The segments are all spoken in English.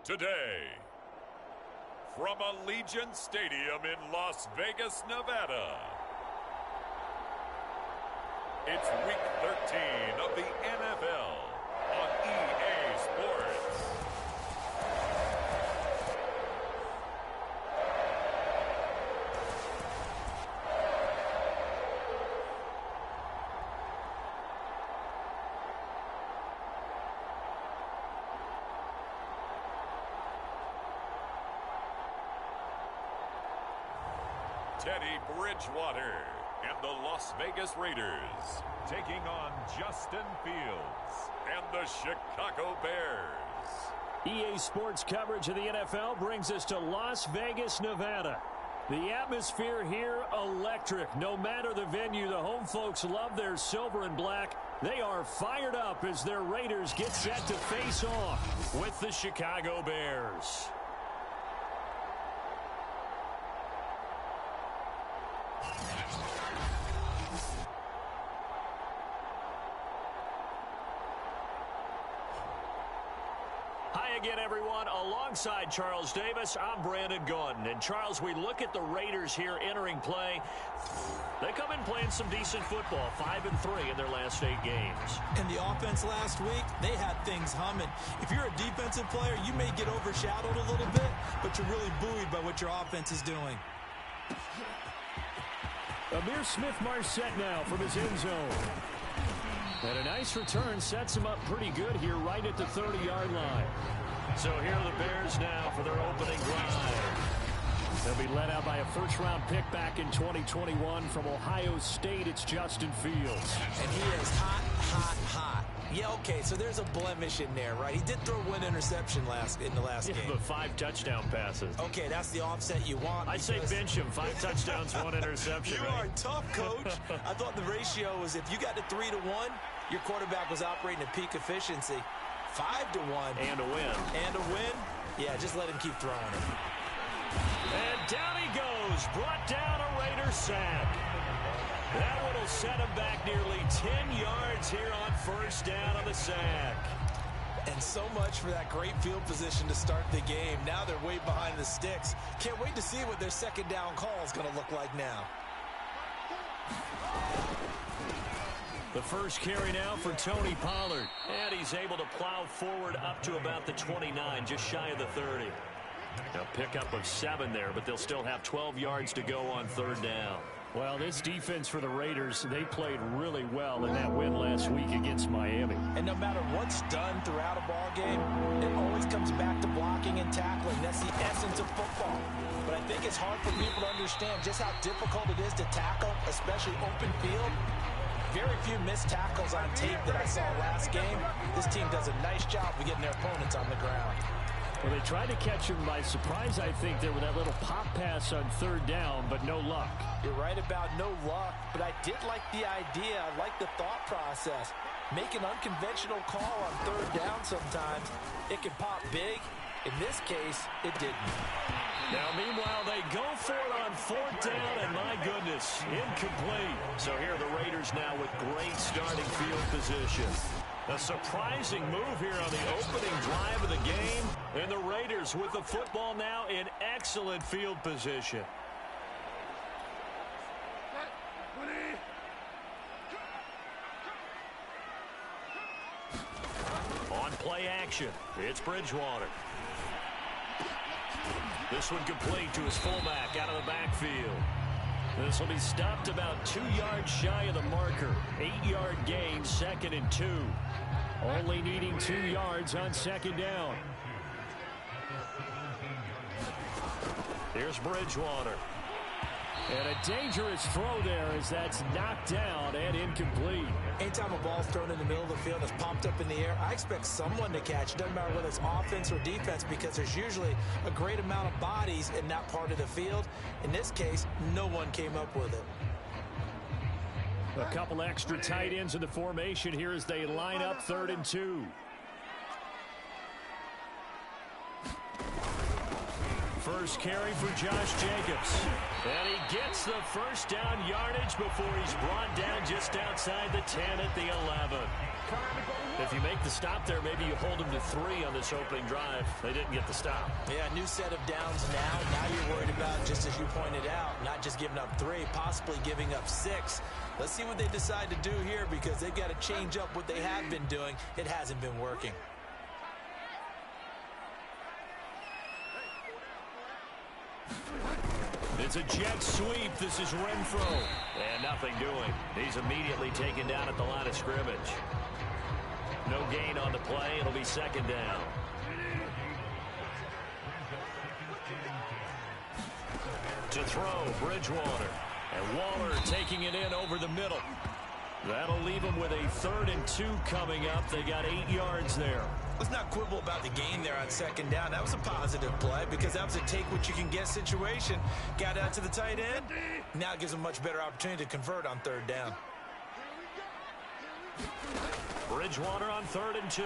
Today, from Allegiant Stadium in Las Vegas, Nevada, it's Week 13 of the NFL on EA Sports. Teddy Bridgewater and the Las Vegas Raiders taking on Justin Fields and the Chicago Bears. EA Sports coverage of the NFL brings us to Las Vegas, Nevada. The atmosphere here, electric. No matter the venue, the home folks love their silver and black. They are fired up as their Raiders get set to face off with the Chicago Bears. Again, everyone, alongside Charles Davis, I'm Brandon Gordon. And Charles, we look at the Raiders here entering play. They come in playing some decent football, 5-3 in their last 8 games. And the offense last week, they had things humming. If you're a defensive player, you may get overshadowed a little bit, but you're really buoyed by what your offense is doing. Amir Smith-Marset now from his end zone. And a nice return sets him up pretty good here right at the 30-yard line. So here are the Bears now for their opening drive. They'll be led out by a first-round pick back in 2021 from Ohio State. It's Justin Fields. And he is hot, hot, hot. Yeah, okay, so there's a blemish in there, right? He did throw one interception in the last game. But 5 touchdown passes. Okay, that's the offset you want. I say bench him. 5 touchdowns, 1 interception. You are tough, coach. I thought the ratio was if you got to 3-1, your quarterback was operating at peak efficiency. 5-1. And a win. And a win? Yeah, just let him keep throwing it. And down he goes. Brought down a Raider sack. That one will set him back nearly 10 yards here on first down on the sack. And so much for that great field position to start the game. Now they're way behind the sticks. Can't wait to see what their second down call is going to look like now. The first carry now for Tony Pollard. And he's able to plow forward up to about the 29, just shy of the 30. Now pickup of 7 there, but they'll still have 12 yards to go on third down. Well, this defense for the Raiders, they played really well in that win last week against Miami. And no matter what's done throughout a ball game, it always comes back to blocking and tackling. That's the essence of football. But I think it's hard for people to understand just how difficult it is to tackle, especially open field. Very few missed tackles on tape that I saw last game. This team does a nice job of getting their opponents on the ground. Well, they tried to catch him by surprise, I think, there with that little pop pass on third down, but no luck. You're right about no luck, but I did like the idea. I like the thought process. Make an unconventional call on third down sometimes. It can pop big. In this case, it didn't. Now, meanwhile, they go for it on fourth down, and my goodness, incomplete. So here are the Raiders now with great starting field position. A surprising move here on the opening drive of the game. And the Raiders with the football now in excellent field position. On play action, it's Bridgewater. This one complete to his fullback out of the backfield. This will be stopped about 2 yards shy of the marker. 8-yard gain, 2nd and 2. Only needing 2 yards on second down. Here's Bridgewater. And a dangerous throw there as that's knocked down and incomplete. Anytime a ball's thrown in the middle of the field that's popped up in the air, I expect someone to catch. It doesn't matter whether it's offense or defense because there's usually a great amount of bodies in that part of the field. In this case, no one came up with it. A couple extra tight ends in the formation here as they line up 3rd and 2. first carry for Josh Jacobs. And he gets the first down yardage before he's brought down just outside the 10 at the 11. If you make the stop there, maybe you hold them to 3 on this opening drive. They didn't get the stop. Yeah, new set of downs now. Now you're worried about, just as you pointed out, not just giving up 3, possibly giving up 6. Let's see what they decide to do here, because they've got to change up what they have been doing. It hasn't been working. It's a jet sweep. This is Renfro. And nothing doing. He's immediately taken down at the line of scrimmage. No gain on the play. It'll be second down. To throw, Bridgewater. And Waller taking it in over the middle. That'll leave them with a 3rd and 2 coming up. They got 8 yards there. Let's not quibble about the gain there on second down. That was a positive play because that was a take-what-you-can-get situation. Got out to the tight end. Now it gives them a much better opportunity to convert on 3rd down. Bridgewater on 3rd and 2.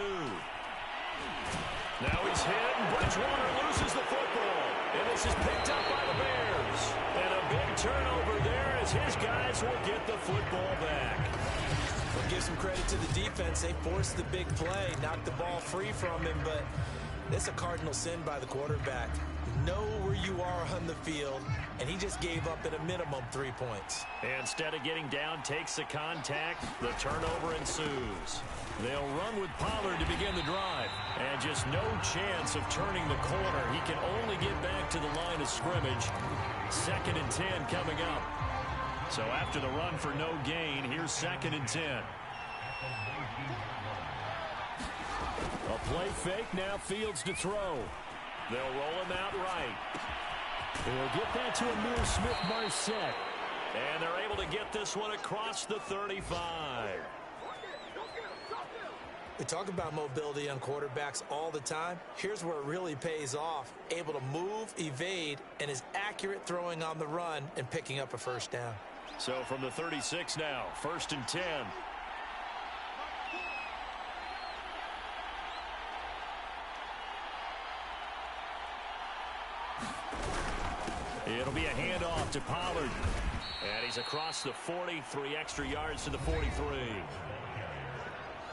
Now he's hit, and Bridgewater loses the football. And this is picked up by the Bears. And a big turnover there as his guys will get the football back. We'll give some credit to the defense. They forced the big play, knocked the ball free from him, but it's a cardinal sin by the quarterback. Know where you are on the field, and he just gave up at a minimum 3 points. Instead of getting down, takes the contact. The turnover ensues. They'll run with Pollard to begin the drive. And just no chance of turning the corner. He can only get back to the line of scrimmage. 2nd and 10 coming up. So after the run for no gain, here's 2nd and 10. A play fake, now Fields to throw. They'll roll him out right. They'll get that to Amir Smith-Marset. And they're able to get this one across the 35. We talk about mobility on quarterbacks all the time. Here's where it really pays off. Able to move, evade, and is accurate throwing on the run and picking up a first down. So from the 36 now, 1st and 10. It'll be a handoff to Pollard. And he's across the 40, 3 extra yards to the 43.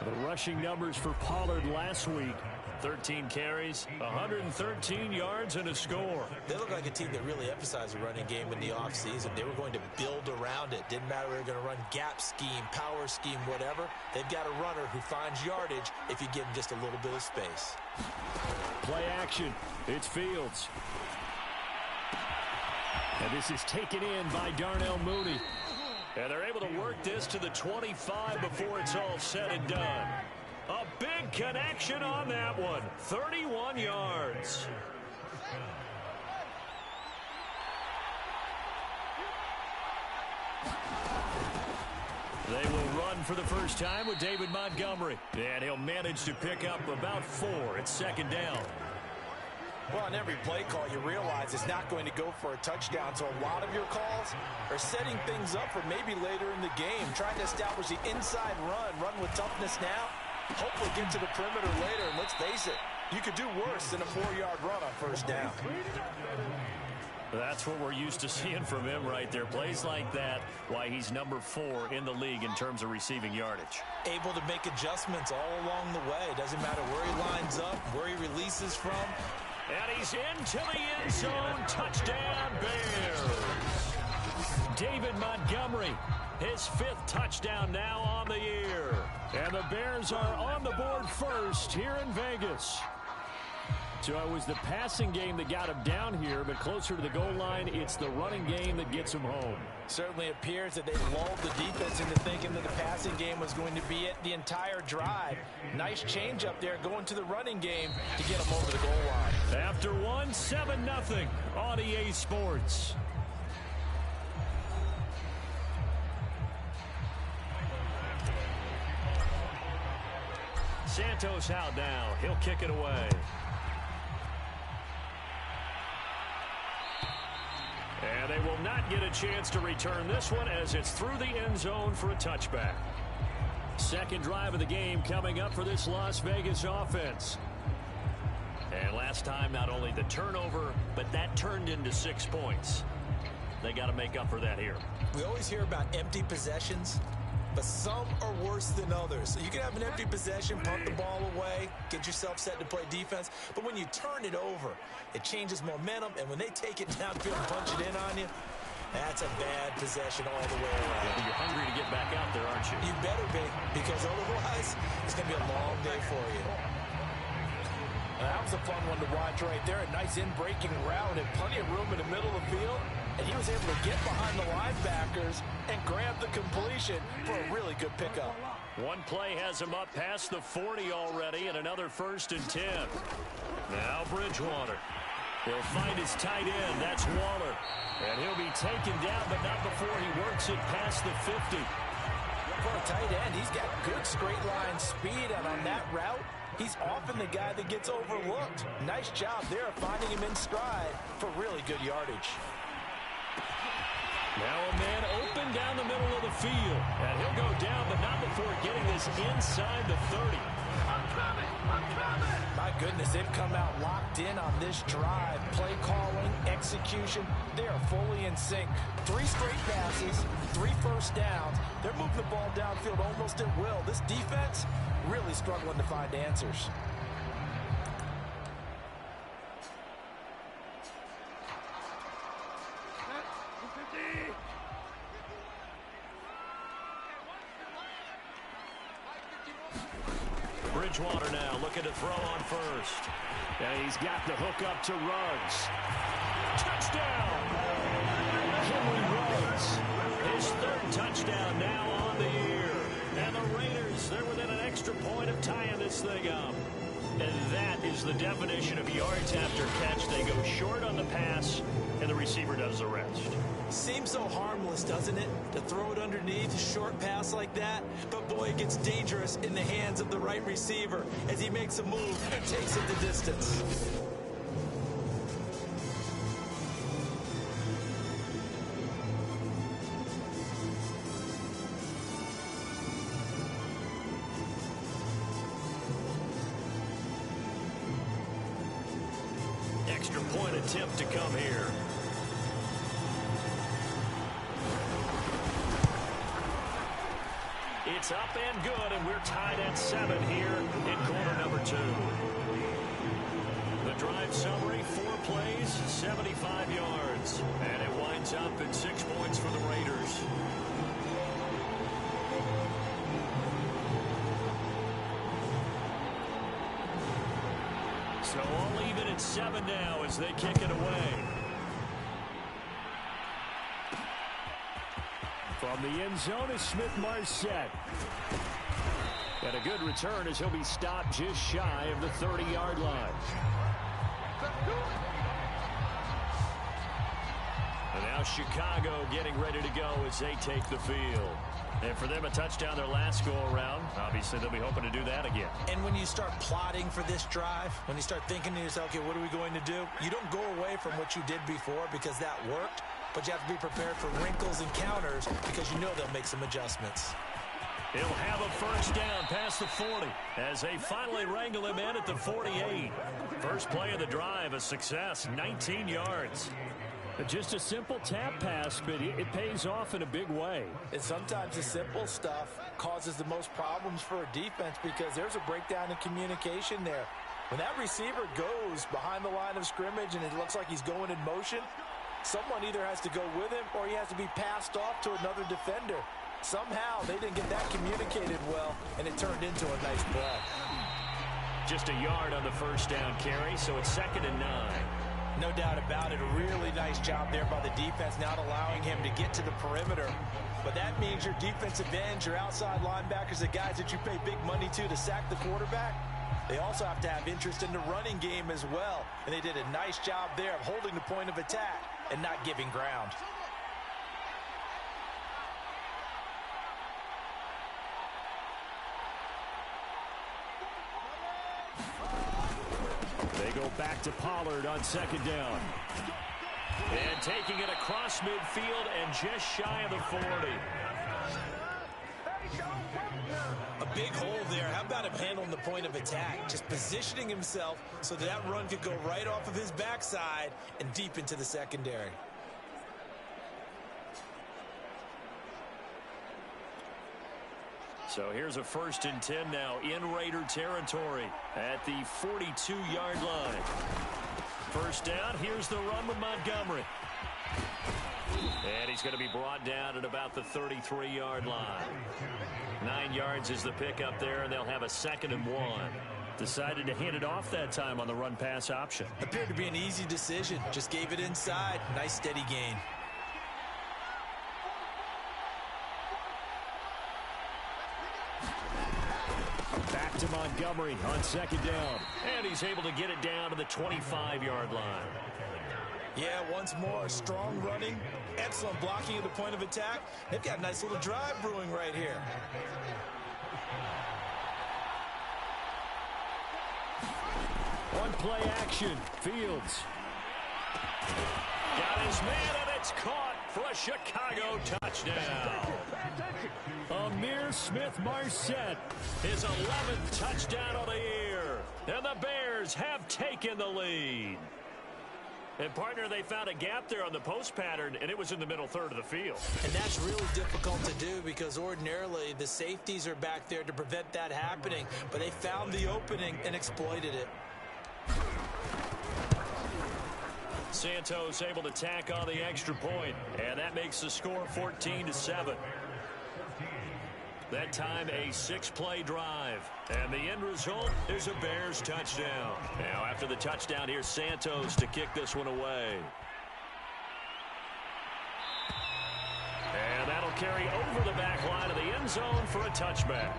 The rushing numbers for Pollard last week. 13 carries, 113 yards, and a score. They look like a team that really emphasized the running game in the offseason. They were going to build around it. Didn't matter if they were going to run gap scheme, power scheme, whatever. They've got a runner who finds yardage if you give him just a little bit of space. Play action. It's Fields. And this is taken in by Darnell Mooney. And they're able to work this to the 25 before it's all said and done. A big connection on that one. 31 yards. They will run for the first time with David Montgomery. And he'll manage to pick up about 4 at 2nd down. Well, on every play call, you realize it's not going to go for a touchdown. So a lot of your calls are setting things up for maybe later in the game, trying to establish the inside run with toughness now, hopefully get to the perimeter later. And let's face it, you could do worse than a 4-yard run on 1st down. That's what we're used to seeing from him right there. Plays like that, why he's number 4 in the league in terms of receiving yardage. Able to make adjustments all along the way. Doesn't matter where he lines up, where he releases from. And he's into the end zone. Touchdown, Bears. David Montgomery, his 5th touchdown now on the year. And the Bears are on the board first here in Vegas. So it was the passing game that got him down here, but closer to the goal line, it's the running game that gets him home. Certainly appears that they lulled the defense into thinking that the passing game was going to be it the entire drive. Nice change up there going to the running game to get them over the goal line. After 1, 7-0 on EA Sports. Santos out now. He'll kick it away. And they will not get a chance to return this one as it's through the end zone for a touchback. 2nd drive of the game coming up for this Las Vegas offense. And last time, not only the turnover, but that turned into 6 points. They got to make up for that here. We always hear about empty possessions, but some are worse than others. So you can have an empty possession, punt the ball away, get yourself set to play defense. But when you turn it over, it changes momentum. And when they take it downfield and punch it in on you, that's a bad possession all the way around. Yeah, you're hungry to get back out there, aren't you? You better be, because otherwise, it's going to be a long day for you. That was a fun one to watch right there. A nice in-breaking route and plenty of room in the middle of the field. And he was able to get behind the linebackers and grab the completion for a really good pickup. One play has him up past the 40 already, and another 1st and 10. Now Bridgewater. He'll find his tight end. That's Waller. And he'll be taken down, but not before he works it past the 50. For a tight end, he's got good straight line speed, and on that route, he's often the guy that gets overlooked. Nice job there finding him in stride for really good yardage. Now a man open down the middle of the field. And he'll go down, but not before getting this inside the 30. My goodness, they've come out locked in on this drive. Play calling, execution, they are fully in sync. 3 straight passes, 3 first downs. They're moving the ball downfield almost at will. This defense really struggling to find answers. Bridgewater now looking to throw on first. And he's got the hook up to Ruggs. Touchdown! Henry Ruggs. His 3rd touchdown now on the year. And the Raiders, they're within an extra point of tying this thing up. And that is the definition of yards after catch. They go short on the pass, and the receiver does the rest. Seems so harmless, doesn't it, to throw it underneath a short pass like that? But boy, it gets dangerous in the hands of the right receiver as he makes a move and takes it the distance. Extra point attempt to come here. It's up and good, and we're tied at 7 here in quarter number 2. The drive summary, 4 plays, 75 yards. And it winds up at 6 points for the Raiders. So all even at 7 now as they kick it away. From the end zone is Smith-Marset. And a good return as he'll be stopped just shy of the 30-yard line. And now Chicago getting ready to go as they take the field. And for them, a touchdown their last go-around. Obviously, they'll be hoping to do that again. And when you start plotting for this drive, when you start thinking to yourself, okay, what are we going to do? You don't go away from what you did before because that worked. But you have to be prepared for wrinkles and counters because you know they'll make some adjustments. He'll have a first down past the 40 as they finally wrangle him in at the 48. First play of the drive, a success, 19 yards. Just a simple tap pass, but it pays off in a big way. And sometimes the simple stuff causes the most problems for a defense because there's a breakdown in communication there. When that receiver goes behind the line of scrimmage and it looks like he's going in motion, someone either has to go with him or he has to be passed off to another defender. Somehow they didn't get that communicated well, and it turned into a nice play. Just a yard on the first down carry, so it's 2nd and 9. No doubt about it. A really nice job there by the defense, not allowing him to get to the perimeter. But that means your defensive ends, your outside linebackers, the guys that you pay big money to sack the quarterback, they also have to have interest in the running game as well. And they did a nice job there of holding the point of attack and not giving ground. They go back to Pollard on 2nd down. And taking it across midfield and just shy of the 40. A big hole there. How about him handling the point of attack? Just positioning himself so that run could go right off of his backside and deep into the secondary. So here's a 1st and 10 now in Raider territory at the 42-yard line. First down, here's the run with Montgomery. And he's going to be brought down at about the 33-yard line. 9 yards is the pickup there, and they'll have a 2nd and 1. Decided to hand it off that time on the run-pass option. Appeared to be an easy decision. Just gave it inside. Nice steady gain. Back to Montgomery on 2nd down. And he's able to get it down to the 25-yard line. Yeah, once more, strong running, excellent blocking at the point of attack. They've got a nice little drive brewing right here. One play action. Fields. Got his man, and it's caught for a Chicago touchdown. Amir Smith-Marset, his 11th touchdown of the year. And the Bears have taken the lead. And, partner, they found a gap there on the post pattern, and it was in the middle third of the field. And that's really difficult to do because ordinarily the safeties are back there to prevent that happening. But they found the opening and exploited it. Santos able to tack on the extra point, and that makes the score 14-7. That time a 6-play drive, and the end result is a Bears touchdown. Now after the touchdown, here's Santos to kick this one away. And that'll carry over the back line of the end zone for a touchback.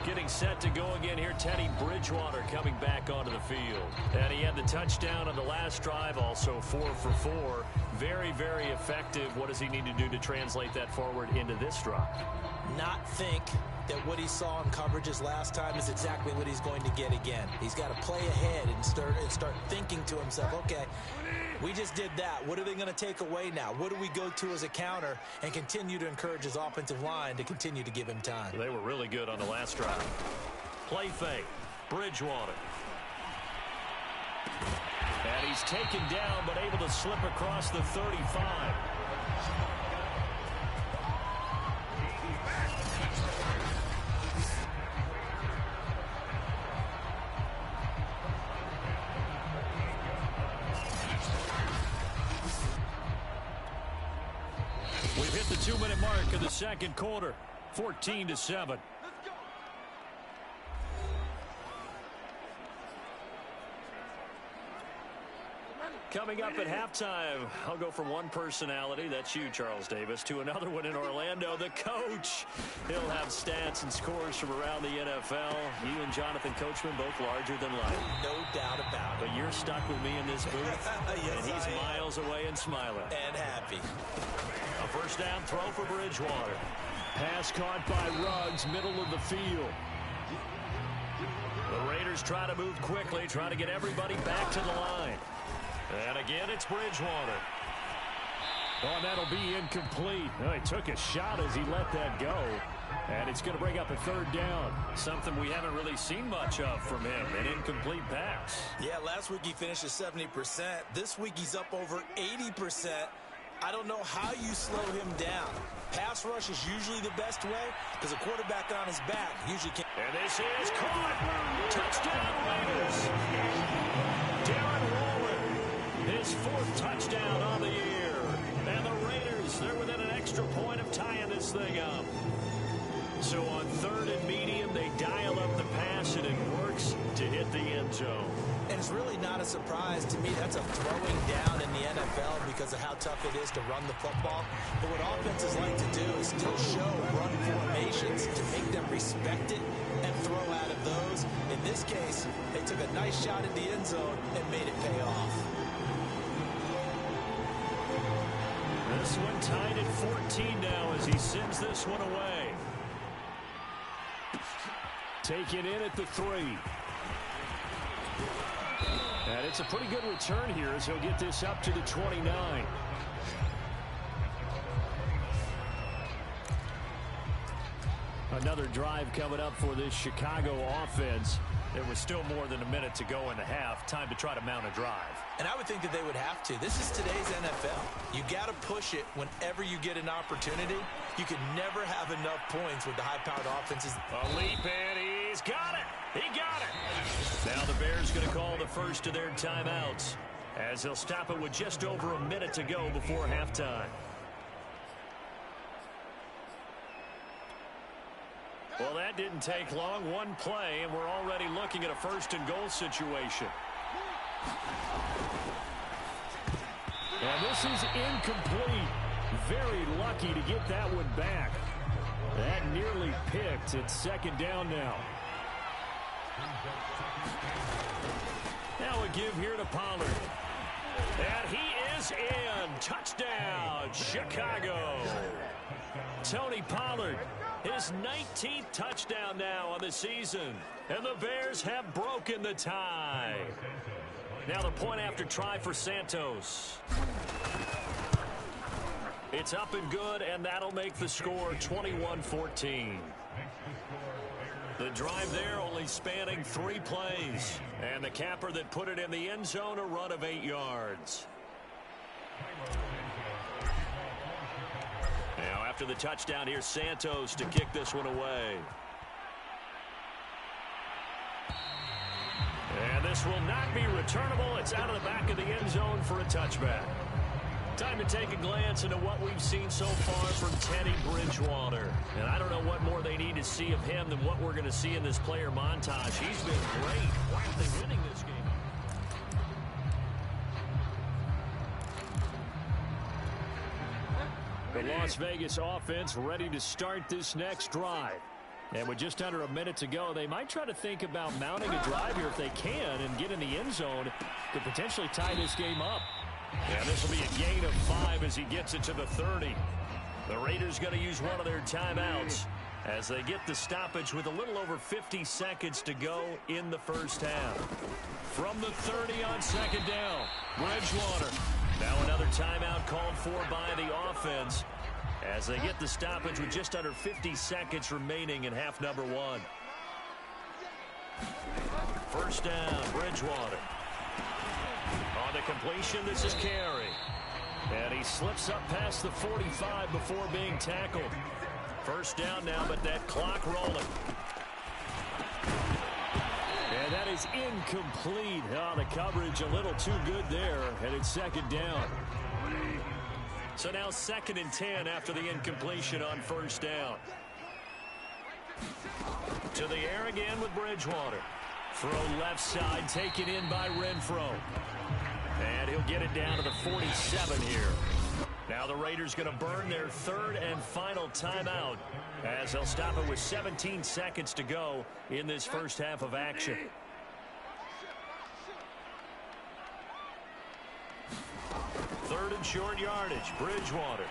Getting set to go again here, Teddy Bridgewater coming back onto the field. And he had the touchdown on the last drive, also 4 for 4. Very, very effective. What does he need to do to translate that forward into this drive? Not think that what he saw in coverages last time is exactly what he's going to get again. He's got to play ahead and start thinking to himself, okay, we just did that. What are they going to take away now? What do we go to as a counter? And continue to encourage his offensive line to continue to give him time. They were really good on the last drive. Play fake. Bridgewater. And he's taken down but able to slip across the 35. We've hit the 2-minute mark of the second quarter. 14-7. Coming up at halftime, I'll go from one personality, that's you, Charles Davis, to another one in Orlando, the coach. He'll have stats and scores from around the NFL. You and Jonathan Coachman, both larger than life. No doubt about it. But you're stuck with me in this booth, yes, and he's miles away and smiling. And happy. A first down throw for Bridgewater. Pass caught by Ruggs, middle of the field. The Raiders try to move quickly, try to get everybody back to the line. And again, it's Bridgewater. Oh, and that'll be incomplete. Oh, he took a shot as he let that go. And it's going to bring up a third down. Something we haven't really seen much of from him, an incomplete pass. Yeah, last week he finished at 70%. This week he's up over 80%. I don't know how you slow him down. Pass rush is usually the best way because a quarterback on his back usually can't. And this is caught. Touchdown, Raiders. Darren Waller, his 4th touchdown on the year. And the Raiders, they're within an extra point of tying this thing up. So on 3rd and medium, they dial up the pass, and it works to hit the end zone. And it's really not a surprise to me. That's a throwing down in the NFL because of how tough it is to run the football. But what offenses like to do is still show run formations to make them respect it and throw out of those. In this case, they took a nice shot at the end zone and made it pay off. This one tied at 14 now as he sends this one away. Taken in at the 3. And it's a pretty good return here as he'll get this up to the 29. another drive coming up for this Chicago offense. There was still more than a minute to go in the half. Time to try to mount a drive. And I would think that they would have to. This is today's NFL. You got to push it whenever you get an opportunity. You can never have enough points with the high-powered offenses. A leap, and he's got it. He got it. Now the Bears going to call the first of their timeouts, as they'll stop it with just over a minute to go before halftime. Well, that didn't take long. One play, and we're already looking at a first-and-goal situation. And this is incomplete. Very lucky to get that one back. That nearly picked. It's second down now. Now a give here to Pollard. And he is in. Touchdown, Chicago. Tony Pollard, his 19th touchdown now on the season. And the Bears have broken the tie. Now the point after try for Santos. It's up and good, and that'll make the score 21-14. The drive there only spanning 3 plays. And the capper that put it in the end zone, a run of 8 yards. Now after the touchdown, here's Santos to kick this one away. And this will not be returnable. It's out of the back of the end zone for a touchback. Time to take a glance into what we've seen so far from Teddy Bridgewater. And I don't know what more they need to see of him than what we're going to see in this player montage. He's been great. Why aren't they winning this game? The Las Vegas offense ready to start this next drive. And with just under a minute to go, they might try to think about mounting a drive here if they can and get in the end zone to potentially tie this game up. And this will be a gain of 5 as he gets it to the 30. The Raiders going to use one of their timeouts as they get the stoppage with a little over 50 seconds to go in the first half. From the 30 on second down, Bridgewater. Now another timeout called for by the offense as they get the stoppage with just under 50 seconds remaining in half number 1. First down, Bridgewater. On the completion, this is Carey. And he slips up past the 45 before being tackled. First down now, but that clock rolling. And that is incomplete. Oh, the coverage a little too good there, and it's second down. So now 2nd and 10 after the incompletion on first down. To the air again with Bridgewater. Throw left side, taken in by Renfro. And he'll get it down to the 47 here. Now the Raiders going to burn their 3rd and final timeout as they'll stop it with 17 seconds to go in this first half of action. Third and short yardage, Bridgewater.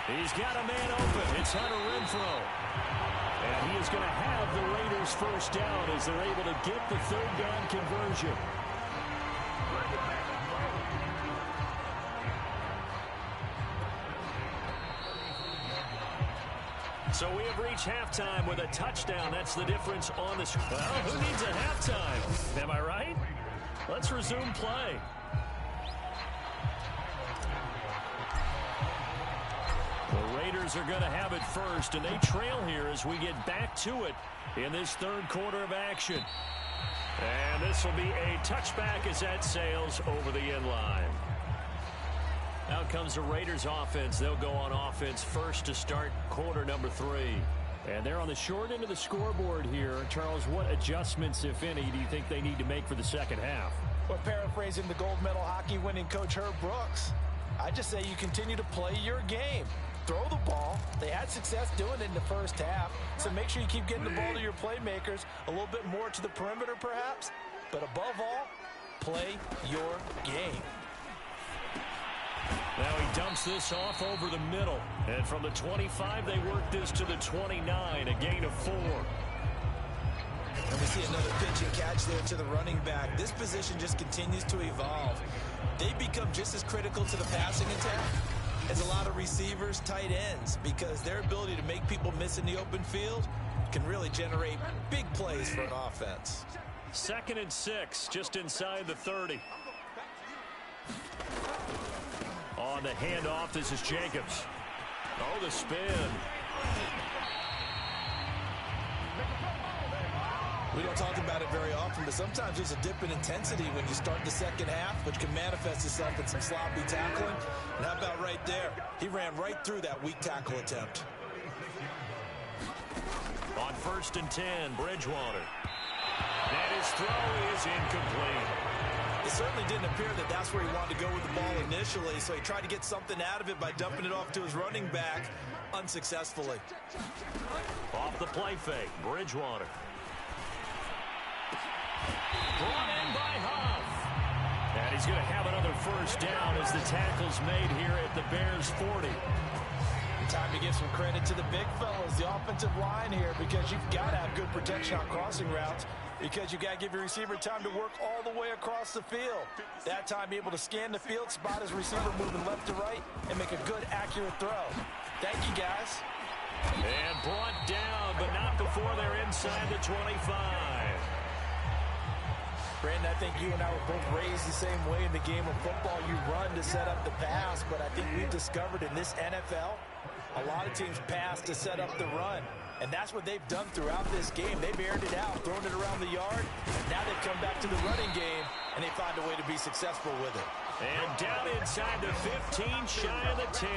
He's got a man open. It's Hunter Renfro. And he is going to have the Raiders first down as they're able to get the 3rd down conversion. So we have reached halftime with a touchdown. That's the difference on the screen. Well, who needs a halftime? Am I right? Let's resume play. The Raiders are going to have it first, and they trail here as we get back to it in this 3rd quarter of action. And this will be a touchback as that sails over the end line. Out comes the Raiders offense. They'll go on offense first to start quarter number 3. And they're on the short end of the scoreboard here. Charles, what adjustments, if any, do you think they need to make for the second half? Well, paraphrasing the gold medal hockey winning coach Herb Brooks, I just say you continue to play your game. Throw the ball. They had success doing it in the first half, so make sure you keep getting the ball to your playmakers, a little bit more to the perimeter perhaps, but above all, play your game. Now he dumps this off over the middle. And from the 25, they work this to the 29, a gain of 4. And we see another pitch and catch there to the running back. This position just continues to evolve. They become just as critical to the passing attack as a lot of receivers, tight ends, because their ability to make people miss in the open field can really generate big plays for an offense. 2nd and 6, just inside the 30. On the handoff, this is Jacobs. Oh, the spin. We don't talk about it very often, but sometimes there's a dip in intensity when you start the second half, which can manifest itself in some sloppy tackling. And how about right there? He ran right through that weak tackle attempt. On 1st and 10, Bridgewater. And his throw is incomplete. It certainly didn't appear that that's where he wanted to go with the ball initially, so he tried to get something out of it by dumping it off to his running back unsuccessfully. Off the play fake, Bridgewater. Brought in by Huff. And he's going to have another first down as the tackle's made here at the Bears' 40. Time to give some credit to the big fellas, the offensive line here, because you've got to have good protection on crossing routes, because you've got to give your receiver time to work all the way across the field. That time, be able to scan the field, spot his receiver moving left to right, and make a good, accurate throw. Thank you, guys. And brought down, but not before they're inside the 25. Brandon, I think you and I were both raised the same way in the game of football. You run to set up the pass, but I think we've discovered in this NFL, a lot of teams pass to set up the run. And that's what they've done throughout this game. They've aired it out, thrown it around the yard. Now they've come back to the running game, and they find a way to be successful with it. And down inside the 15, shy of the 10.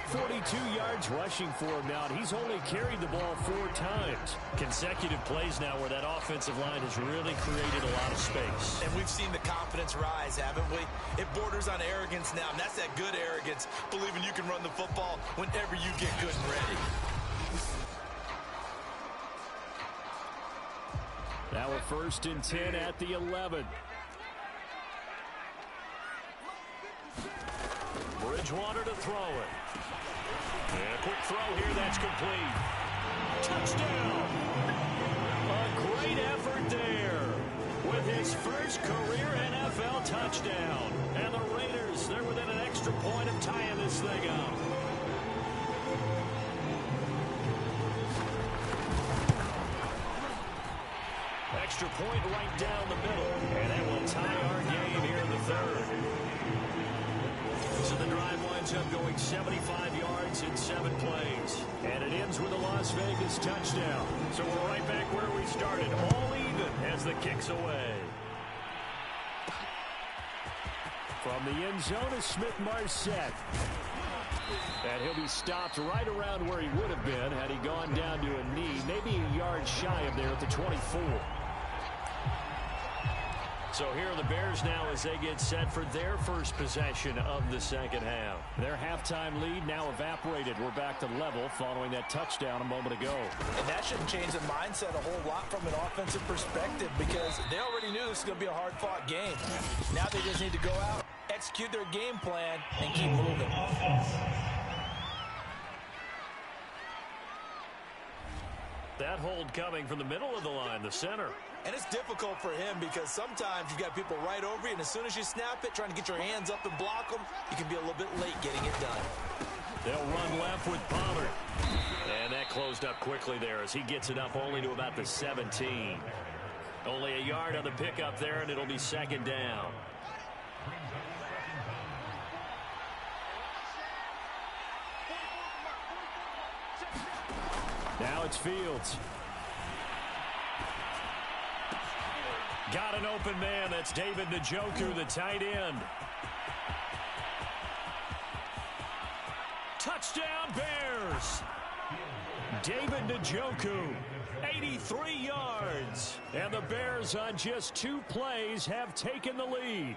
42 yards rushing for him now, and he's only carried the ball 4 times. Consecutive plays now where that offensive line has really created a lot of space. And we've seen the confidence rise, haven't we? It borders on arrogance now, and that's that good arrogance, believing you can run the football whenever you get good and ready. Now a 1st and 10 at the 11. Bridgewater to throw it. And a quick throw here, that's complete. Touchdown! A great effort there with his first career NFL touchdown. And the Raiders, they're within an extra point of tying this thing up. Extra point right down the middle. And that will tie our game here in the 3rd. So the drive winds up going 75 yards in 7 plays. And it ends with a Las Vegas touchdown. So we're right back where we started, all even as the kick's away. From the end zone is Smith-Marset. And he'll be stopped right around where he would have been had he gone down to a knee, maybe a yard shy of there at the 24. So here are the Bears now as they get set for their first possession of the second half. Their halftime lead now evaporated. We're back to level following that touchdown a moment ago. And that shouldn't change the mindset a whole lot from an offensive perspective, because they already knew this was going to be a hard-fought game. Now they just need to go out, execute their game plan, and keep moving. That hold coming from the middle of the line, the center. And it's difficult for him because sometimes you've got people right over you, and as soon as you snap it, trying to get your hands up and block them, you can be a little bit late getting it done. They'll run left with Pollard. And that closed up quickly there as he gets it up only to about the 17. Only a yard on the pickup there, and it'll be 2nd down. Now it's Fields. Got an open man. That's David Njoku, the tight end. Touchdown, Bears. David Njoku, 83 yards. And the Bears on just 2 plays have taken the lead.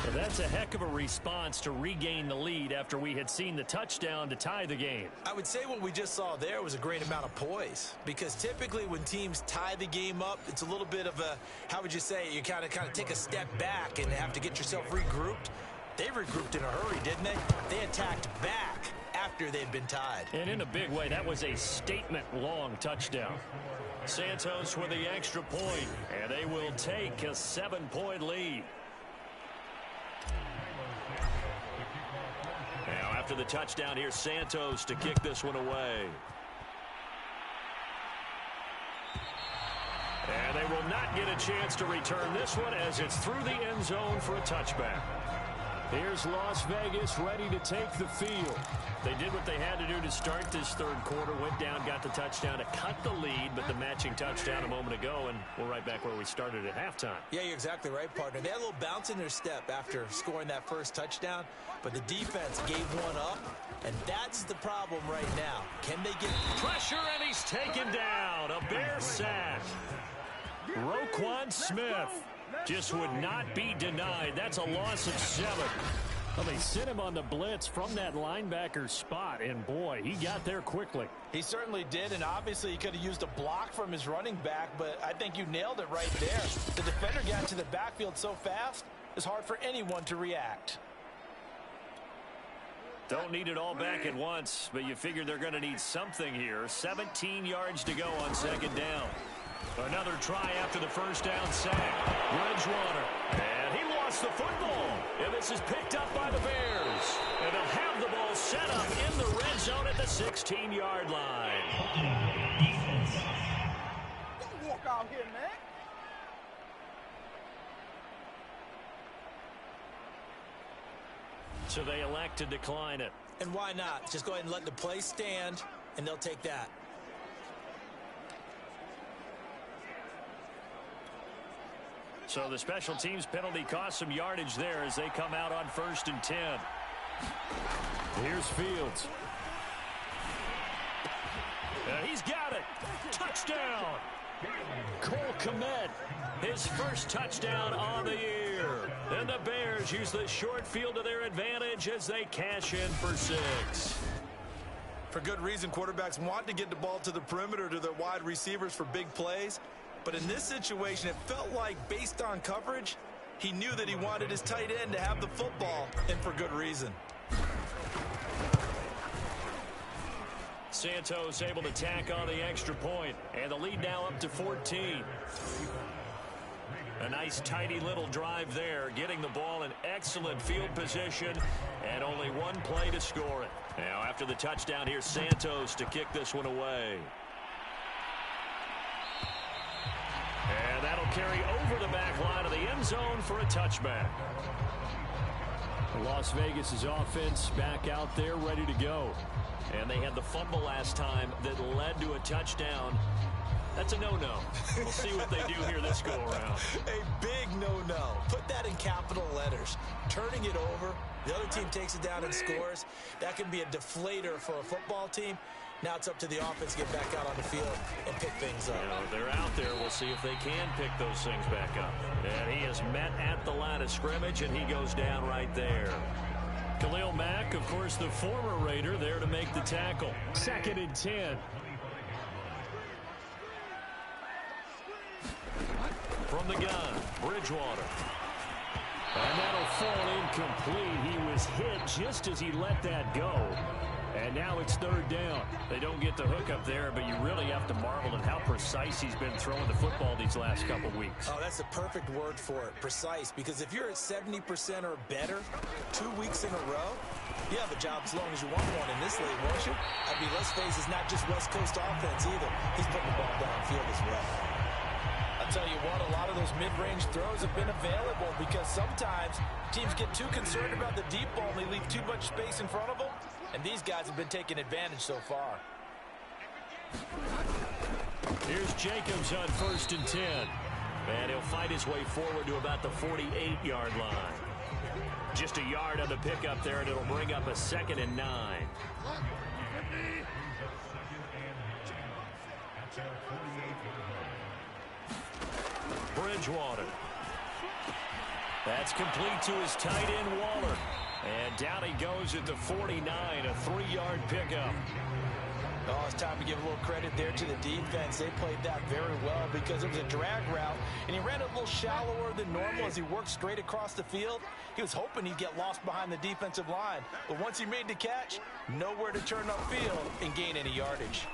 Well, that's a heck of a response to regain the lead after we had seen the touchdown to tie the game. I would say what we just saw there was a great amount of poise, because typically when teams tie the game up, it's a little bit of a, how would you say, you kind of take a step back and have to get yourself regrouped. They regrouped in a hurry, didn't they? They attacked back after they'd been tied. And in a big way, that was a statement-long touchdown. Santos with the extra point, and they will take a 7-point lead. Now after the touchdown, here's Santos to kick this one away. And they will not get a chance to return this one as it's through the end zone for a touchback. Here's Las Vegas ready to take the field. They did what they had to do to start this third quarter, went down, got the touchdown to cut the lead, but the matching touchdown a moment ago, and we're right back where we started at halftime. Yeah, you're exactly right, partner. They had a little bounce in their step after scoring that first touchdown, but the defense gave one up, and that's the problem right now. Can they get pressure, and he's taken down. A Bear sack. Roquan Smith just would not be denied. That's a loss of 7. Well, they sent him on the blitz from that linebacker spot, and boy, he got there quickly. He certainly did, and obviously he could have used a block from his running back, but I think you nailed it right there. The defender got into the backfield so fast, it's hard for anyone to react. Don't need it all back at once, but you figure they're going to need something here. 17 yards to go on second down. Another try after the first down sack. Bridgewater. And he lost the football. And this is picked up by the Bears. And they'll have the ball set up in the red zone at the 16-yard line. Don't walk out here, man. So they elect to decline it. And why not? Just go ahead and let the play stand, and they'll take that. So the special teams penalty cost some yardage there as they come out on 1st and 10. Here's Fields. He's got it. Touchdown. Cole Kmet, his first touchdown on the year. And the Bears use the short field to their advantage as they cash in for 6. For good reason, quarterbacks want to get the ball to the perimeter to their wide receivers for big plays. But in this situation, it felt like, based on coverage, he knew that he wanted his tight end to have the football, and for good reason. Santos able to tack on the extra point, and the lead now up to 14. A nice, tidy little drive there, getting the ball in excellent field position, and only one play to score it. Now, after the touchdown, here's Santos to kick this one away. And that'll carry over the back line of the end zone for a touchback. Las Vegas' offense back out there ready to go. And they had the fumble last time that led to a touchdown. That's a no-no. We'll see what they do here this go-around. A big no-no. Put that in capital letters. Turning it over, the other team takes it down and scores. That can be a deflator for a football team. Now it's up to the offense to get back out on the field and pick things up. You know, they're out there. We'll see if they can pick those things back up. And he is met at the line of scrimmage, and he goes down right there. Khalil Mack, of course, the former Raider, there to make the tackle. 2nd and 10. From the gun, Bridgewater. And that'll fall incomplete. He was hit just as he let that go. And now it's 3rd down. They don't get the hook up there, but you really have to marvel at how precise he's been throwing the football these last couple weeks. Oh, that's the perfect word for it, precise. Because if you're at 70% or better 2 weeks in a row, you have a job as long as you want one in this league, won't you? I mean, let's face it, it's not just West Coast offense either. He's putting the ball downfield as well. I'll tell you what, a lot of those mid-range throws have been available because sometimes teams get too concerned about the deep ball and they leave too much space in front of them. And these guys have been taking advantage so far. Here's Jacobs on 1st and 10. And he'll fight his way forward to about the 48-yard line. Just a yard on the pickup there, and it'll bring up a 2nd and 9. Bridgewater. That's complete to his tight end, Waller. And down he goes at the 49, a 3-yard pickup. Oh, it's time to give a little credit there to the defense. They played that very well because it was a drag route, and he ran a little shallower than normal as he worked straight across the field. He was hoping he'd get lost behind the defensive line, but once he made the catch, nowhere to turn upfield and gain any yardage.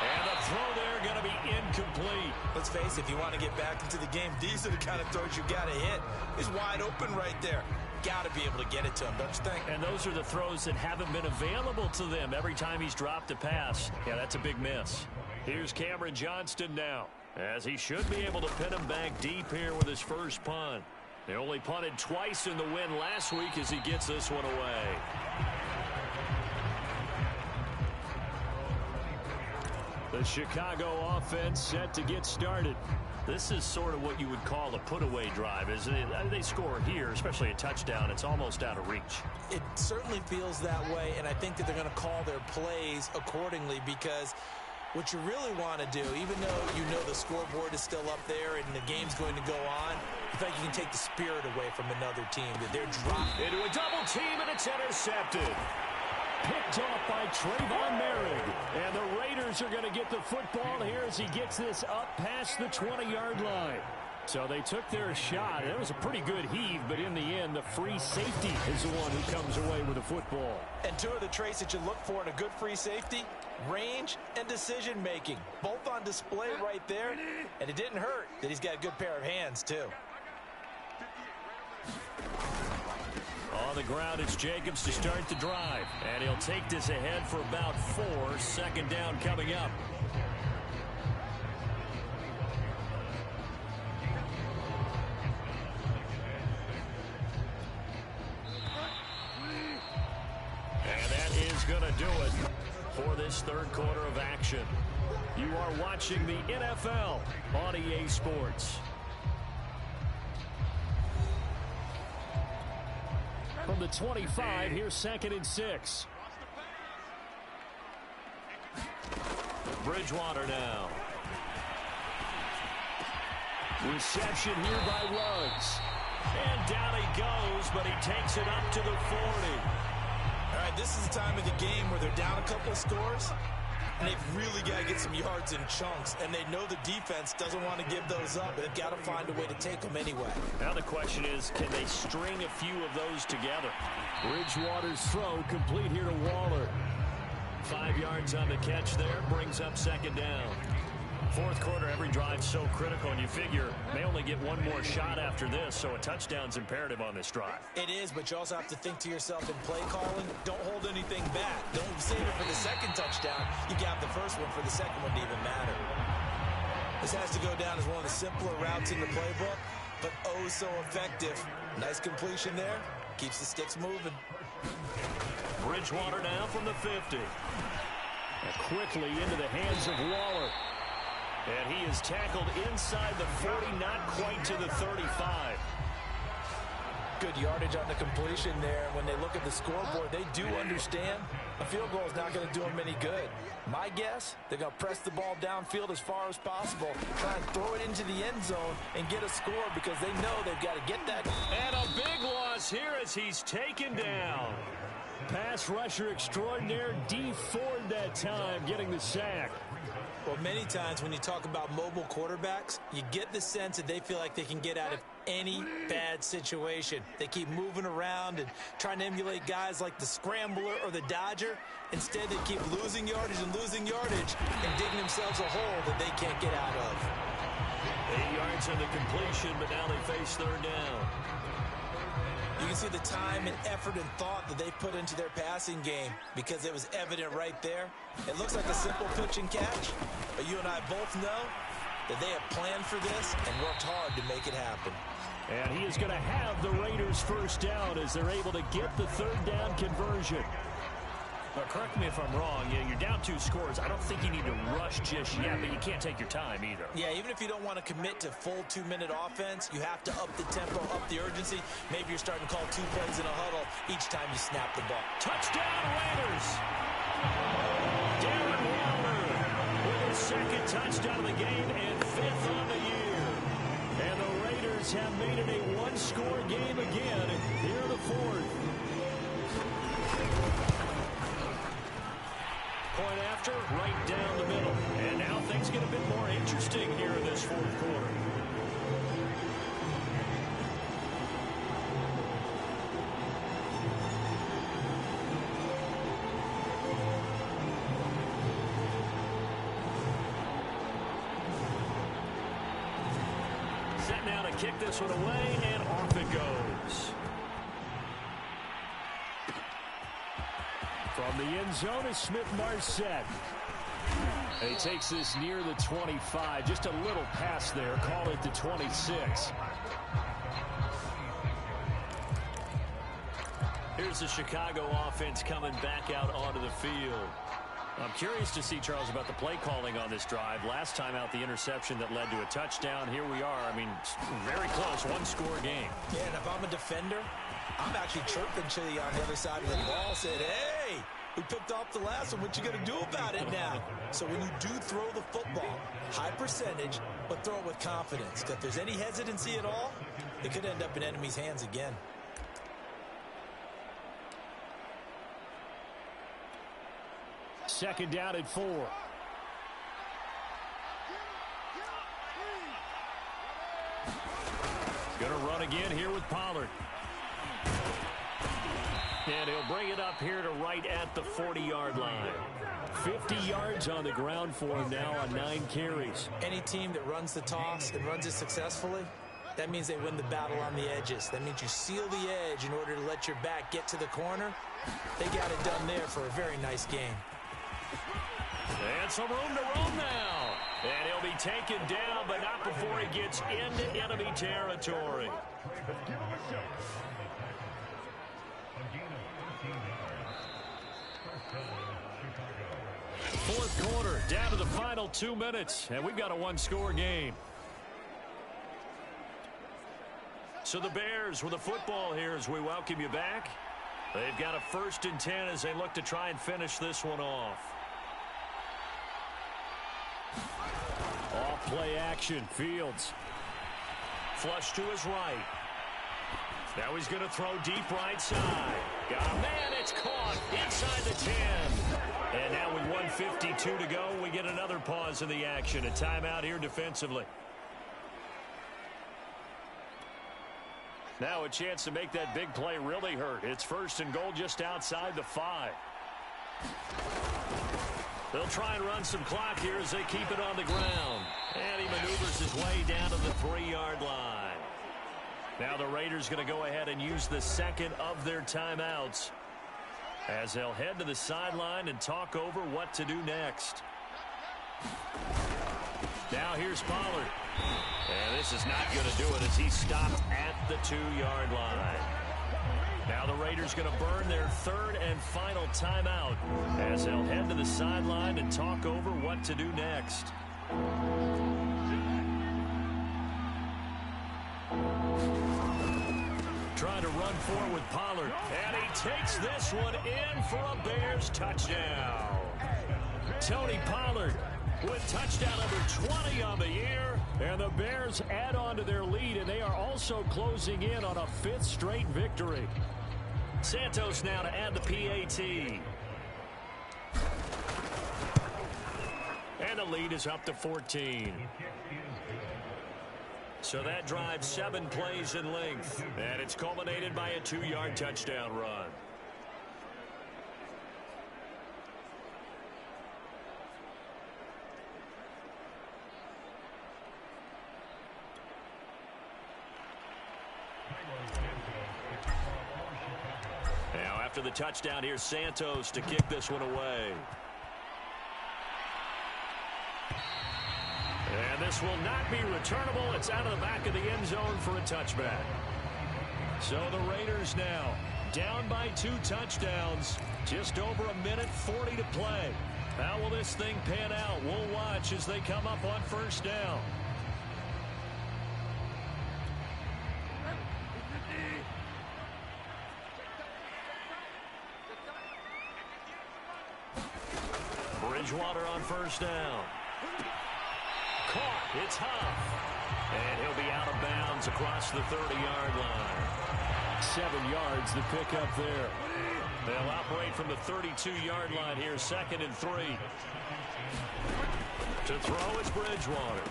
And the throw there going to be incomplete. Let's face it, if you want to get back into the game, these are the kind of throws you got to hit. He's wide open right there. Got to be able to get it to him, don't you think? And those are the throws that haven't been available to them every time he's dropped a pass. Yeah, that's a big miss. Here's Cameron Johnston now, as he should be able to pin him back deep here with his first punt. They only punted twice in the win last week as he gets this one away. The Chicago offense set to get started. This is sort of what you would call a put-away drive, isn't it? They score here, especially a touchdown. It's almost out of reach. It certainly feels that way, and I think that they're going to call their plays accordingly, because what you really want to do, even though you know the scoreboard is still up there and the game's going to go on, you think you can take the spirit away from another team, that they're dropping. Into a double team, and it's intercepted. Picked off by Trayvon Merrick. And the Raiders are going to get the football here as he gets this up past the 20-yard line. So they took their shot. It was a pretty good heave, but in the end, the free safety is the one who comes away with the football. And two of the traits that you look for in a good free safety, range and decision-making. Both on display right there. And it didn't hurt that he's got a good pair of hands, too. On the ground, it's Jacobs to start the drive. And he'll take this ahead for about 4. Second down coming up. And that is going to do it for this third quarter of action. You are watching the NFL on EA Sports. From the 25, here's 2nd and 6. Bridgewater now. Reception here by Ruggs. And down he goes, but he takes it up to the 40. All right, this is the time of the game where they're down a couple of scores, and they've really got to get some yards in chunks, and they know the defense doesn't want to give those up, but they've got to find a way to take them anyway. Now the question is, can they string a few of those together? Bridgewater's throw complete here to Waller. 5 yards on the catch there, brings up second down. Fourth quarter, every drive's so critical, and you figure they only get one more shot after this, so a touchdown's imperative on this drive. It is, but you also have to think to yourself in play calling, don't hold anything back. Don't save it for the second touchdown. You got the first one for the second one to even matter. This has to go down as one of the simpler routes in the playbook, but oh so effective. Nice completion there. Keeps the sticks moving. Bridgewater now from the 50. And quickly into the hands of Waller. And he is tackled inside the 40, not quite to the 35. Good yardage on the completion there. When they look at the scoreboard, they do understand a field goal is not going to do them any good. My guess, they're going to press the ball downfield as far as possible, try and throw it into the end zone and get a score, because they know they've got to get that. And a big loss here as he's taken down. Pass rusher extraordinaire, D Ford that time, getting the sack. Well, many times when you talk about mobile quarterbacks, you get the sense that they feel like they can get out of any bad situation. They keep moving around and trying to emulate guys like the Scrambler or the Dodger. Instead, they keep losing yardage and digging themselves a hole that they can't get out of. 8 yards on the completion, but now they face third down. You can see the time and effort and thought that they put into their passing game, because it was evident right there. It looks like a simple pitch and catch, but you and I both know that they have planned for this and worked hard to make it happen. And he is going to have the Raiders first down as they're able to get the third down conversion. But correct me if I'm wrong, you're down 2 scores. I don't think you need to rush just yet, but you can't take your time either. Yeah, even if you don't want to commit to full 2-minute offense, you have to up the tempo, up the urgency. Maybe you're starting to call 2 plays in a huddle each time you snap the ball. Touchdown, Raiders! Darren Waller with his second touchdown of the game and 5th on the year. And the Raiders have made it a 1-score game again here in the 4th. Point after, right down the middle. And now things get a bit more interesting here in this 4th quarter. kick this one away, and off it goes. From the end zone is Smith-Marset. He takes this near the 25. Just a little pass there. Call it the 26. Here's the Chicago offense coming back out onto the field. I'm curious to see, Charles, about the play calling on this drive. Last time out, the interception that led to a touchdown. Here we are. I mean, very close, one-score game. Yeah, and if I'm a defender, I'm actually chirping to you on the other side of the ball, saying, hey, we picked off the last one. What you going to do about it now? So when you do throw the football, high percentage, but throw it with confidence. Because if there's any hesitancy at all, it could end up in enemy's hands again. Second down at 4. Gonna run again here with Pollard. And he'll bring it up here to right at the 40-yard line. 50 yards on the ground for him now on 9 carries. Any team that runs the toss and runs it successfully, that means they win the battle on the edges. That means you seal the edge in order to let your back get to the corner. They got it done there for a very nice game. And some room to roam now. And he'll be taken down, but not before he gets into enemy territory. Fourth quarter, down to the final 2 minutes, and we've got a one-score game. So the Bears with the football here as we welcome you back. They've got a 1st and 10 as they look to try and finish this one off. Off play action, Fields. Flush to his right. Now he's going to throw deep right side. Got a man, it's caught inside the 10. And now with 1:52 to go, we get another pause in the action. A timeout here defensively. Now a chance to make that big play really hurt. It's 1st and goal just outside the 5. They'll try and run some clock here as they keep it on the ground. And he maneuvers his way down to the 3-yard line. Now the Raiders going to go ahead and use the second of their timeouts as they'll head to the sideline and talk over what to do next. Now here's Pollard. And this is not going to do it as he stopped at the 2-yard line. Now the Raiders going to burn their 3rd and final timeout as they'll head to the sideline and talk over what to do next. Trying to run forward with Pollard. And he takes this one in for a Bears touchdown. Tony Pollard with touchdown number 20 on the year. And the Bears add on to their lead, and they are also closing in on a 5th straight victory. Santos now to add the PAT. And the lead is up to 14. So that drives 7 plays in length. And it's culminated by a 2-yard touchdown run. Now after the touchdown, here's Santos to kick this one away. And this will not be returnable. It's out of the back of the end zone for a touchback. So the Raiders now down by 2 touchdowns. Just over 1:40 to play. How will this thing pan out? We'll watch as they come up on 1st down. Bridgewater on 1st down. Caught. It's Huff. And he'll be out of bounds across the 30-yard line. 7 yards the pickup there. They'll operate from the 32-yard line here, 2nd and 3. To throw is Bridgewater.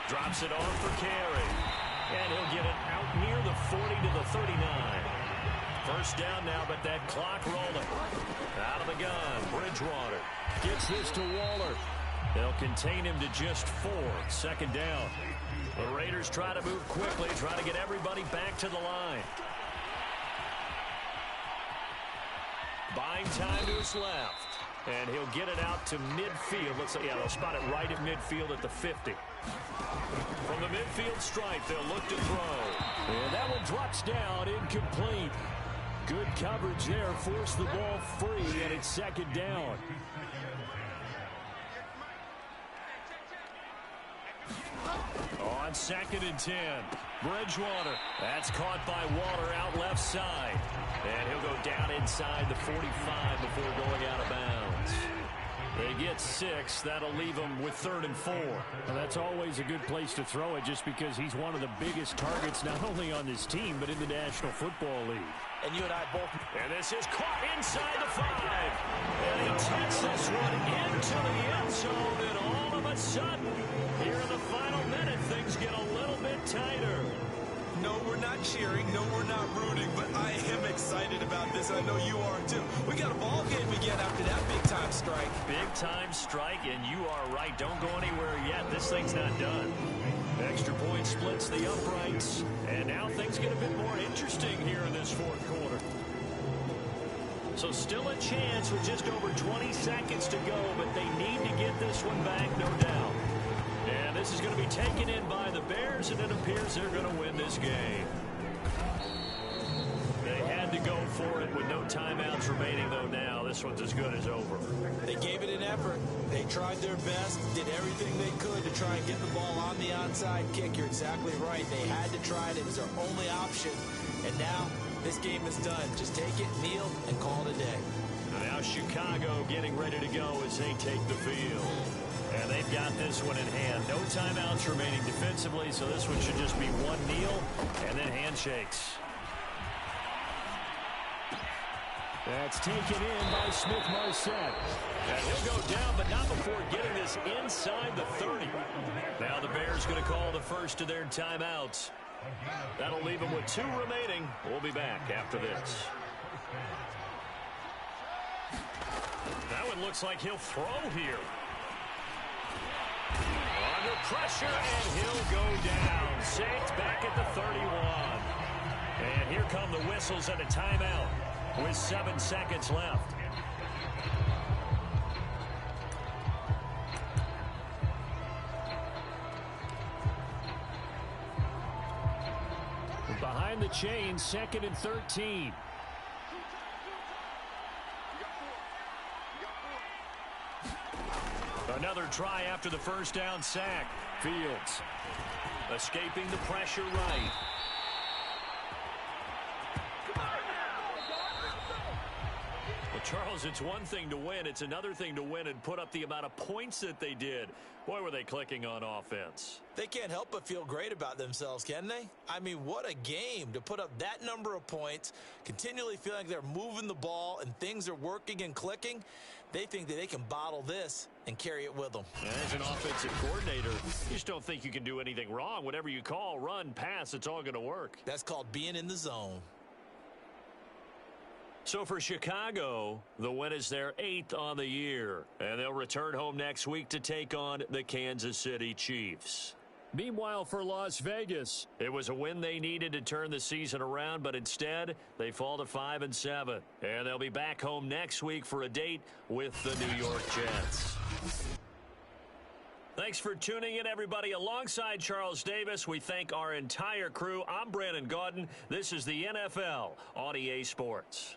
Drops it off for carry. And he'll get it out near the 40 to the 39. 1st down now, but that clock rolling. Out of the gun, Bridgewater. Gets this to Waller. They'll contain him to just 4. Second down. The Raiders try to move quickly, try to get everybody back to the line. Buying time to his left. And he'll get it out to midfield. Let's say, yeah, they'll spot it right at midfield at the 50. From the midfield stripe, they'll look to throw. And that one drops down, incomplete. Good coverage there, force the ball free, and it's second down. On 2nd and 10, Bridgewater. That's caught by Waller out left side. And he'll go down inside the 45 before going out of bounds. They get 6. That'll leave them with 3rd and 4. Well, that's always a good place to throw it just because he's one of the biggest targets not only on this team but in the National Football League. And you and I both. And this is caught inside the 5. And he takes this one into the end zone. And all of a sudden, here in the final minute, things get a little bit tighter. No, we're not cheering. No, we're not rooting. But I am excited about this. I know you are, too. We got a ball game again after that big-time strike. Big-time strike, and you are right. Don't go anywhere yet. This thing's not done. Extra point splits the uprights. And now things get a bit more interesting here in this 4th quarter. So still a chance with just over 20 seconds to go, but they need to get this one back, no doubt. And this is going to be taken in by the Bears, and it appears they're going to win this game. They had to go for it with no timeouts remaining, though now this one's as good as over. They gave it an effort. They tried their best, did everything they could to try and get the ball on the onside kick. You're exactly right. They had to try it. It was their only option. And now this game is done. Just take it, kneel, and call it a day. Now Chicago getting ready to go as they take the field. And they've got this one in hand. No timeouts remaining defensively, so this one should just be one kneel and then handshakes. That's taken in by Smith-Marset. And he'll go down, but not before getting this inside the 30. Now the Bears going to call the first of their timeouts. That'll leave them with 2 remaining. We'll be back after this. That one looks like he'll throw here. Under pressure, and he'll go down. Sacked back at the 31. And here come the whistles and a timeout with 7 seconds left. Behind the chains, 2nd and 13. Another try after the first down sack. Fields escaping the pressure right. Well, Charles, it's one thing to win. It's another thing to win and put up the amount of points that they did. Boy, were they clicking on offense. They can't help but feel great about themselves, can they? I mean, what a game to put up that number of points, continually feeling like they're moving the ball and things are working and clicking. They think that they can bottle this and carry it with them. As an offensive coordinator, you just don't think you can do anything wrong. Whatever you call, run, pass, it's all going to work. That's called being in the zone. So for Chicago, the win is their 8th on the year. And they'll return home next week to take on the Kansas City Chiefs. Meanwhile, for Las Vegas, it was a win they needed to turn the season around, but instead they fall to 5-7. And they'll be back home next week for a date with the New York Jets. Thanks for tuning in, everybody. Alongside Charles Davis, we thank our entire crew. I'm Brandon Gaudin. This is the NFL on EA Sports.